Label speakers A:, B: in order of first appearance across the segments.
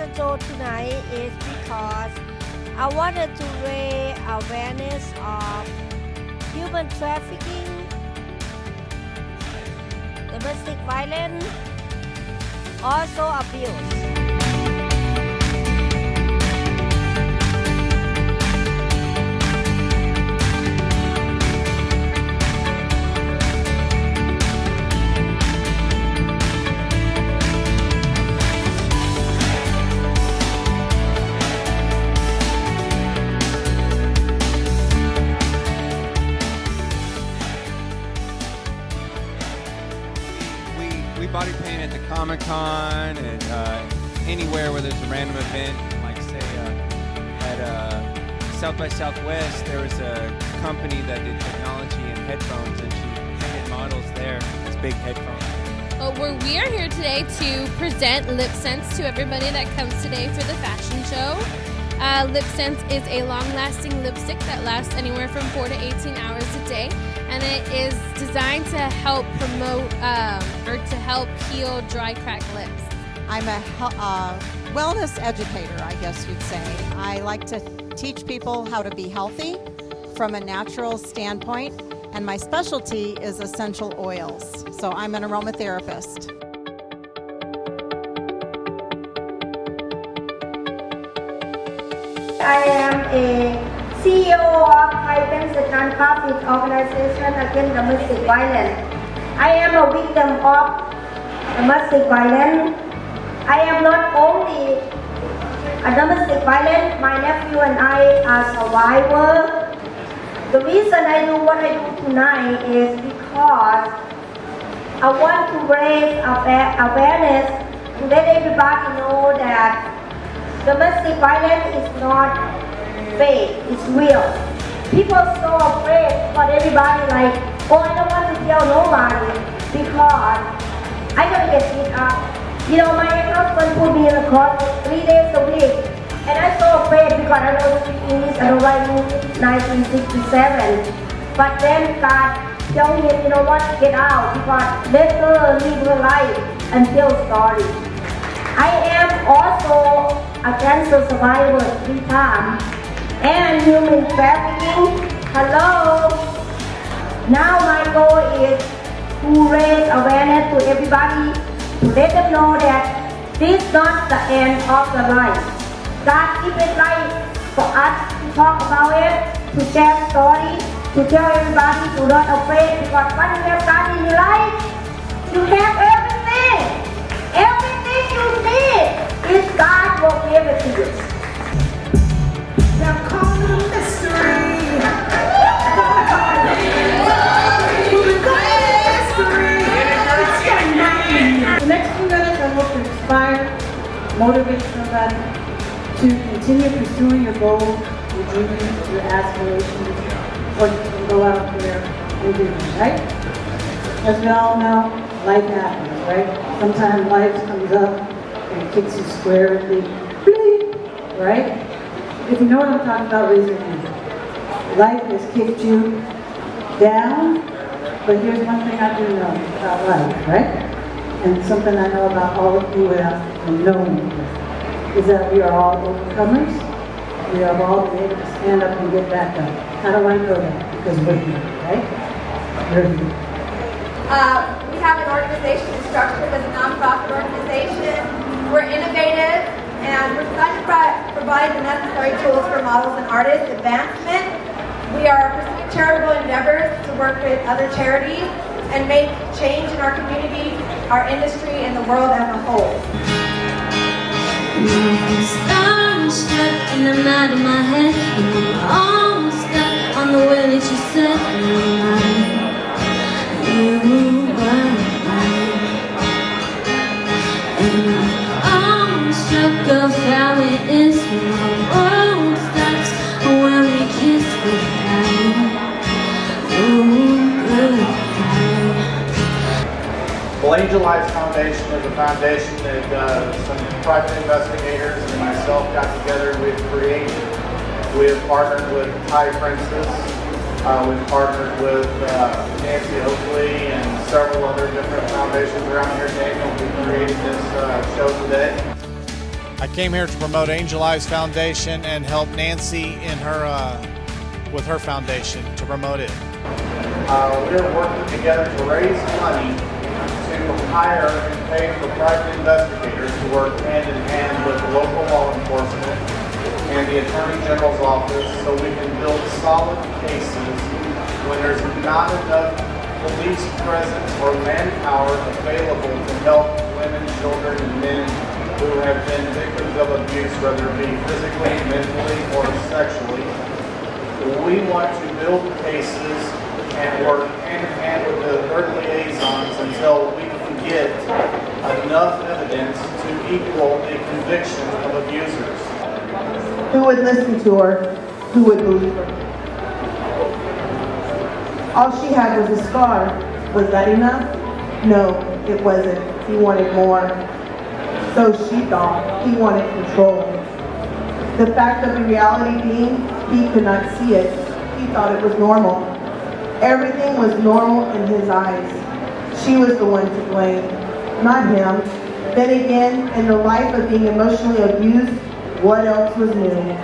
A: fashion show tonight is because I wanted to raise awareness of human trafficking, domestic violence, also abuse.
B: We body paint at the Comic-Con and anywhere where there's a random event, like say at South by Southwest, there was a company that did technology and headphones, and she painted models there as big headphones.
C: We are here today to present Lip Sense to everybody that comes today for the fashion show. Lip Sense is a long-lasting lipstick that lasts anywhere from 4 to 18 hours a day, and it is designed to help promote or to help heal dry, cracked lips.
D: I'm a wellness educator, I guess you'd say. I like to teach people how to be healthy from a natural standpoint, and my specialty is essential oils. So I'm an aromatherapist.
A: I am a CEO of Hypens, a non-profit organization against domestic violence. I am a victim of domestic violence. I am not only a domestic violence, my nephew and I are survivors. The reason I do what I do tonight is because I want to raise awareness to let everybody know that domestic violence is not fake, it's real. People are so afraid, but everybody like, oh, I don't want to tell nobody because I'm gonna get beat up. You know, my ex-husband put me in the court 3 days a week, and I'm so afraid because I don't speak English, I don't write English 1967. But then God told me, you know what, get out, because let her live her life and tell stories. I am also a cancer survivor 3 times and human trafficking. Hello. Now my goal is to raise awareness to everybody, to let them know that this is not the end of the life. God give it life for us to talk about it, to share stories, to tell everybody to not afraid, because when you have God in your life, you have everything. Everything you need is God will give it to you.
E: Now call it a mystery. The next few minutes I hope to inspire, motivate somebody to continue pursuing your goals, your dreams, your aspirations, or you can go out there and do them, right? As we all know, life happens, right? Sometimes life comes up and kicks you square in the bleep, right? If you know what I'm talking about, raise your hand. Life has kicked you down, but here's one thing I do know about life, right? And something I know about all of you without knowing is that we are all overcomers. We have all been able to stand up and get back up. How do I know that? Because we're here, right? We're here.
F: We have an organization structured as a nonprofit organization. We're innovative, and we're trying to provide the necessary tools for models and artists advancement. We are pursuing charitable endeavors to work with other charities and make change in our community, our industry, and the world as a whole.
G: Starstruck and I'm out of my head, and I'm almost stuck on the way that you said you were mine. And I'm almost struck of how it is when the world stops when we kiss goodbye. Oh, goodbye.
H: Well, Angel Lives Foundation is a foundation that some private investigators and myself got together. We've partnered with Thai Princess. We've partnered with Nancy Oakley and several other different foundations around here. Daniel, we created this show today. I came here to promote Angel Eyes Foundation and help Nancy in her with her foundation to promote it. We're working together to raise money to hire and pay for private investigators to work hand in hand with local law enforcement and the Attorney General's office so we can build solid cases when there's not enough police presence or manpower available to help women, children, and men who have been victims of abuse, whether it be physically, mentally, or sexually. We want to build cases and work hand in hand with the third liaisons until we can get enough evidence to equal a conviction of abusers.
E: Who would listen to her? Who would believe her? All she had was a scar. Was that enough? No, it wasn't. He wanted more. So she thought. He wanted control. The fact of the reality being, he could not see it. He thought it was normal. Everything was normal in his eyes. She was the one to blame, not him. Then again, in the life of being emotionally abused, what else was new?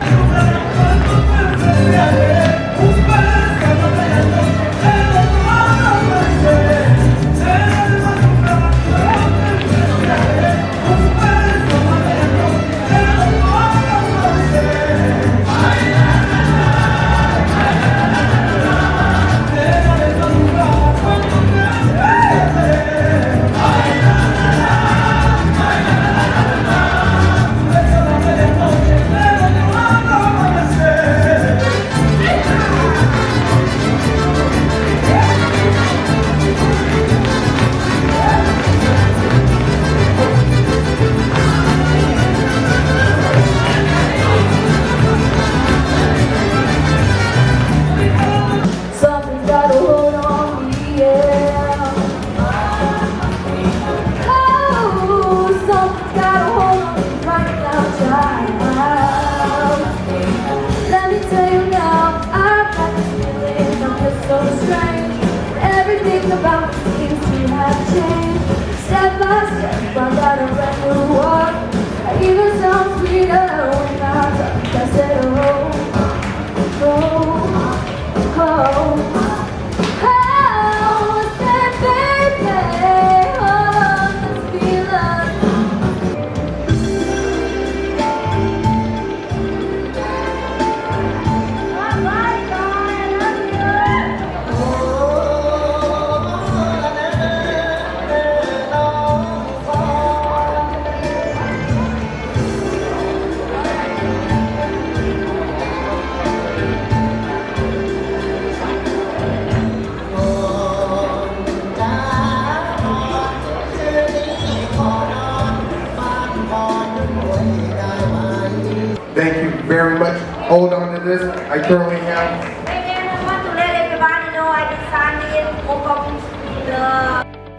I: Thank you very much. Hold on to this. I currently have.
A: Again, I want to let everybody know I decided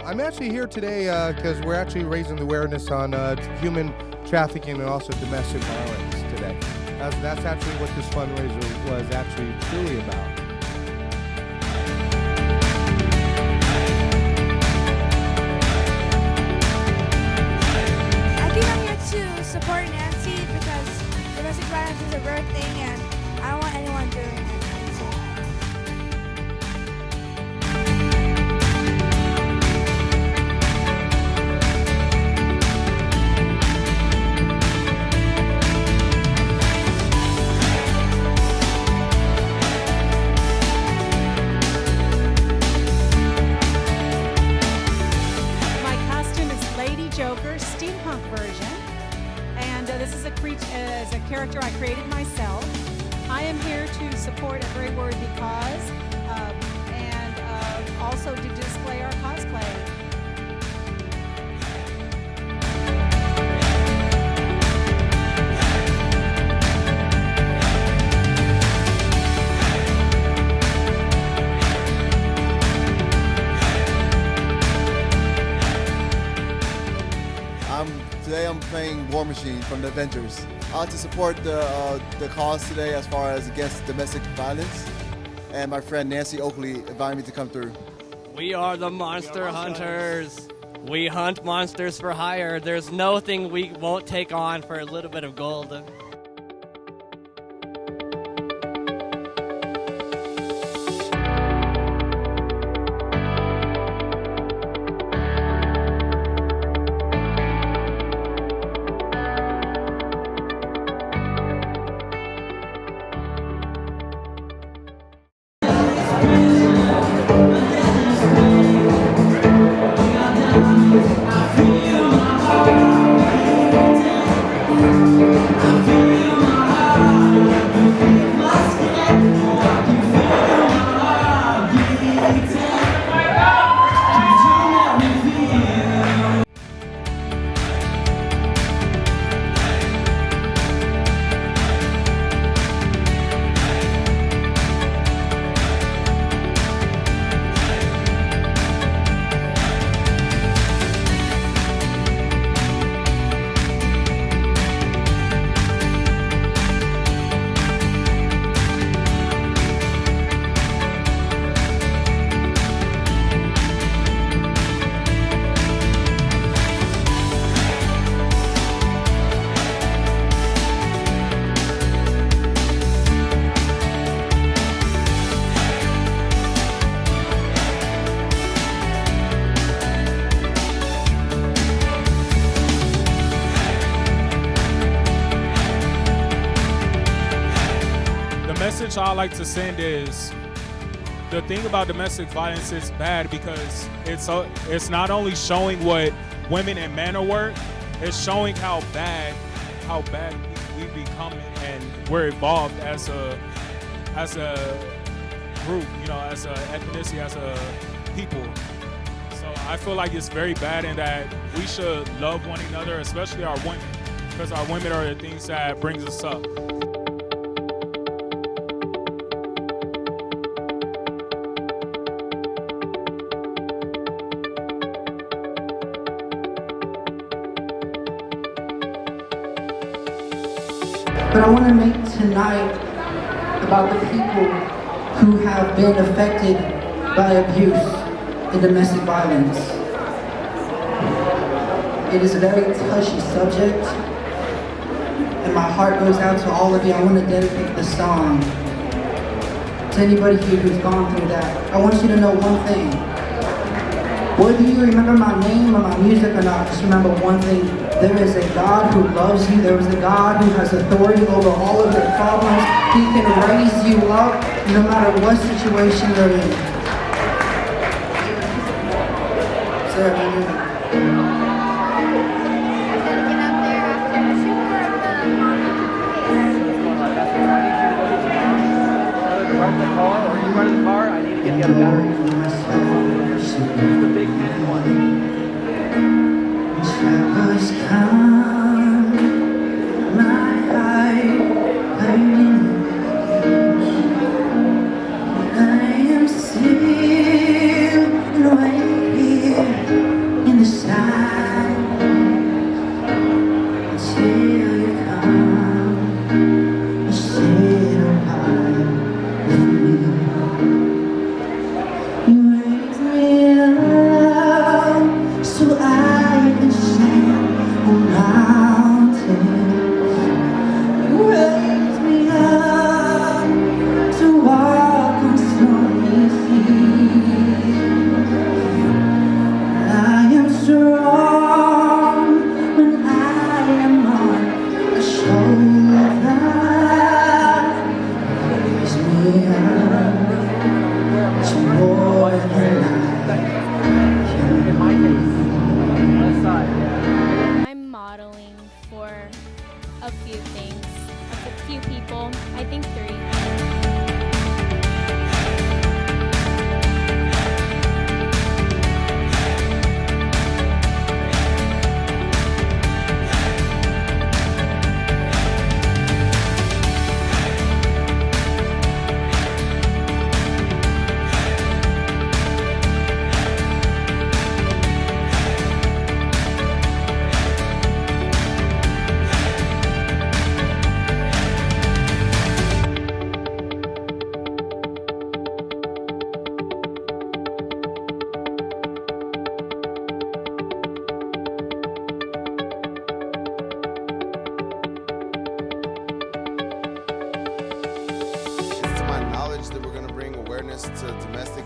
I: I'm actually here today because we're actually raising the awareness on human trafficking and also domestic violence today. That's actually what this fundraiser was actually truly about.
J: I think I'm here to support Nancy because domestic violence is a real thing and I don't want anyone doing it.
K: Steampunk version, and this is a character I created myself. I am here to support a very worthy cause and also to display our cosplay.
L: Today I'm playing War Machine from the Avengers. To support the cause today as far as against domestic violence. And my friend Nancy Oakley invited me to come through.
M: We are the Monster Hunters. We hunt monsters for hire. There's nothing we won't take on for a little bit of gold.
N: Message I like to send is the thing about domestic violence is bad because it's not only showing what women and men are worth, it's showing how bad we've become and we're evolved as a group, you know, as an ethnicity, as a people. So I feel like it's very bad and that we should love one another, especially our women, because our women are the things that brings us up.
O: But I want to make tonight about the people who have been affected by abuse and domestic violence. It is a very touchy subject, and my heart goes out to all of you. I want to dedicate the song to anybody here who's gone through that. I want you to know one thing. Whether you remember my name or my music or not, just remember one thing. There is a God who loves you. There is a God who has authority over all of your problems. He can raise you up no matter what situation you're in. Travelers come, my heart burning. I am still right here in the sun until you come and sit apart with me. You raise me up.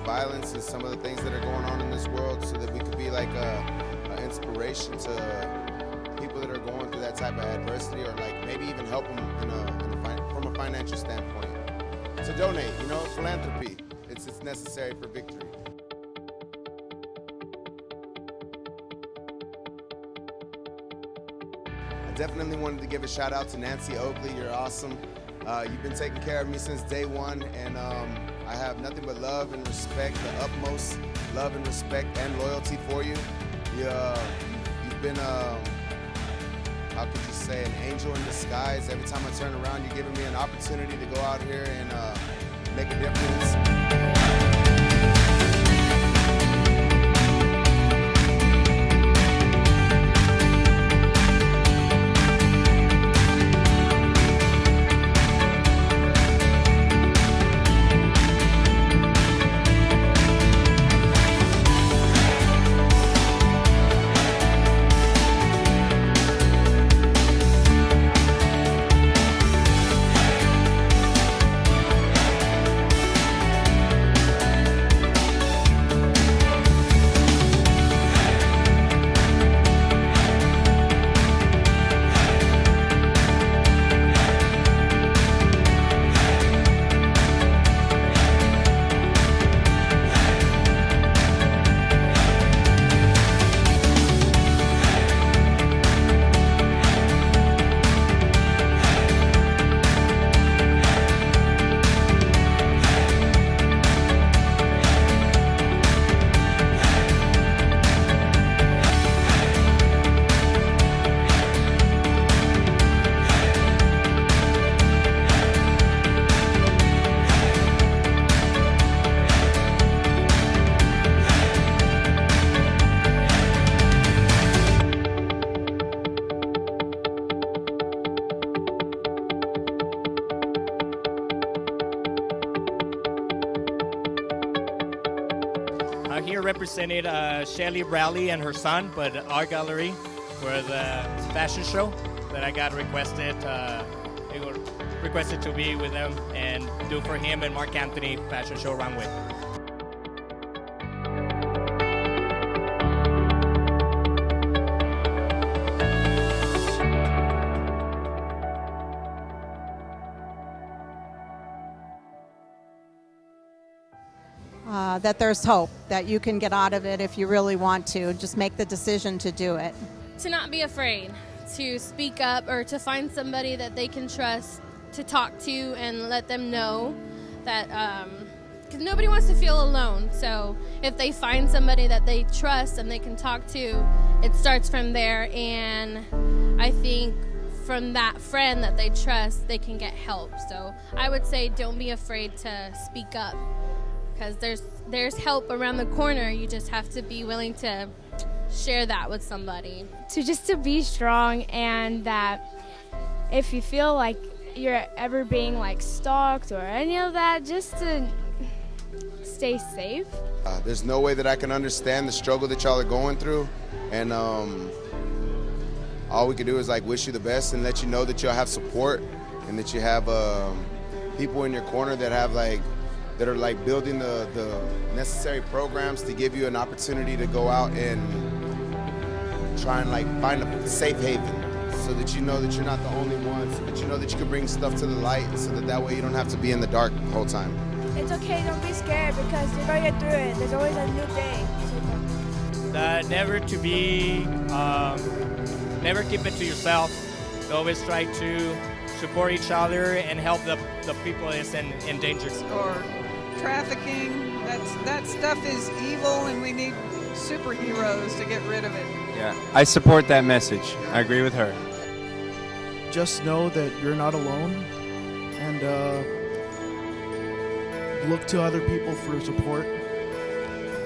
P: violence and some of the things that are going on in this world, so that we could be like an inspiration to people that are going through that type of adversity, or like maybe even help them from a financial standpoint. So donate, philanthropy. It's necessary for victory. I definitely wanted to give a shout out to Nancy Oakley. You're awesome. You've been taking care of me since day one, and I have nothing but love and respect, the utmost love and respect and loyalty for you. You've been, how could you say, an angel in disguise. Every time I turn around, you're giving me an opportunity to go out here and make a difference.
Q: Here represented Shelly Rowley and her son, but our gallery for the fashion show that I got requested. They were requested to be with them and do for him and Mark Anthony fashion show runway.
D: That there's hope, that you can get out of it if you really want to. Just make the decision to do it.
C: To not be afraid to speak up, or to find somebody that they can trust to talk to and let them know that, because nobody wants to feel alone. So if they find somebody that they trust and they can talk to, it starts from there. And I think from that friend that they trust, they can get help. So I would say don't be afraid to speak up, because there's help around the corner. You just have to be willing to share that with somebody.
J: To be strong, and that if you feel like you're ever being like stalked or any of that, just to stay safe.
P: There's no way that I can understand the struggle that y'all are going through, and all we can do is like wish you the best and let you know that you'll have support, and that you have people in your corner that have that are building the necessary programs to give you an opportunity to go out and try and find a safe haven, so that you know that you're not the only one, so that you know that you can bring stuff to the light, so that way you don't have to be in the dark the whole time.
J: It's okay, don't be scared, because you're gonna get through it. There's always a new day.
Q: Never keep it to yourself. Always try to support each other and help the people that's in danger.
R: Or trafficking, that stuff is evil, and we need superheroes to get rid of it.
B: Yeah, I support that message. I agree with her.
S: Just know that you're not alone, and look to other people for support.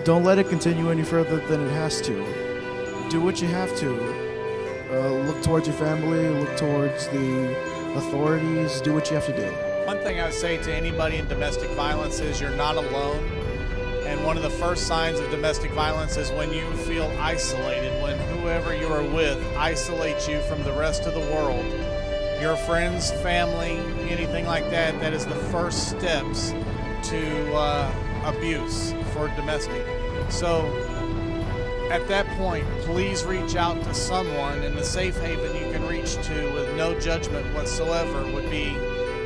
S: Don't let it continue any further than it has to. Do what you have to. Look towards your family, look towards the authorities, do what you have to do.
T: One thing I would say to anybody in domestic violence is you're not alone. And one of the first signs of domestic violence is when you feel isolated, when whoever you are with isolates you from the rest of the world. Your friends, family, anything like that, that is the first steps to abuse, for domestic. So at that point, please reach out to someone, and the safe haven you can reach to with no judgment whatsoever would be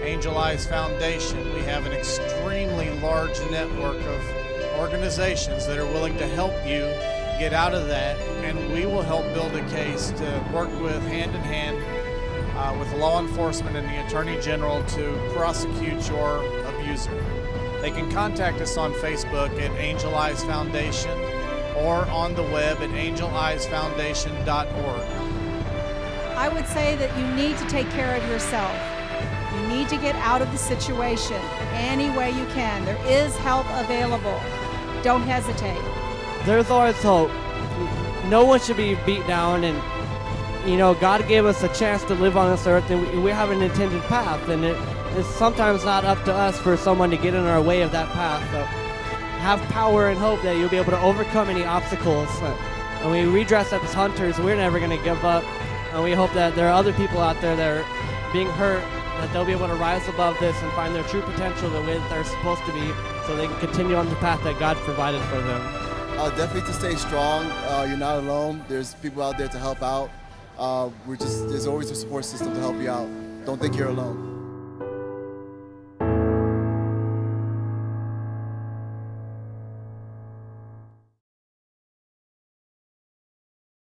T: Angel Eyes Foundation. We have an extremely large network of organizations that are willing to help you get out of that, and we will help build a case to work with hand in hand with law enforcement and the Attorney General to prosecute your abuser. They can contact us on Facebook at Angel Eyes Foundation or on the web at angeleyesfoundation.org.
K: I would say that you need to take care of yourself. You need to get out of the situation any way you can. There is help available. Don't hesitate.
M: There's always hope. No one should be beat down, and God gave us a chance to live on this earth, and we have an intended path, and it's sometimes not up to us for someone to get in our way of that path. So have power and hope that you'll be able to overcome any obstacles. And we dress up as hunters. We're never going to give up, and we hope that there are other people out there that are being hurt, that they'll be able to rise above this and find their true potential the way that they're supposed to be, so they can continue on the path that God provided for them.
L: Definitely to stay strong. You're not alone. There's people out there to help out. There's always a support system to help you out. Don't think you're alone.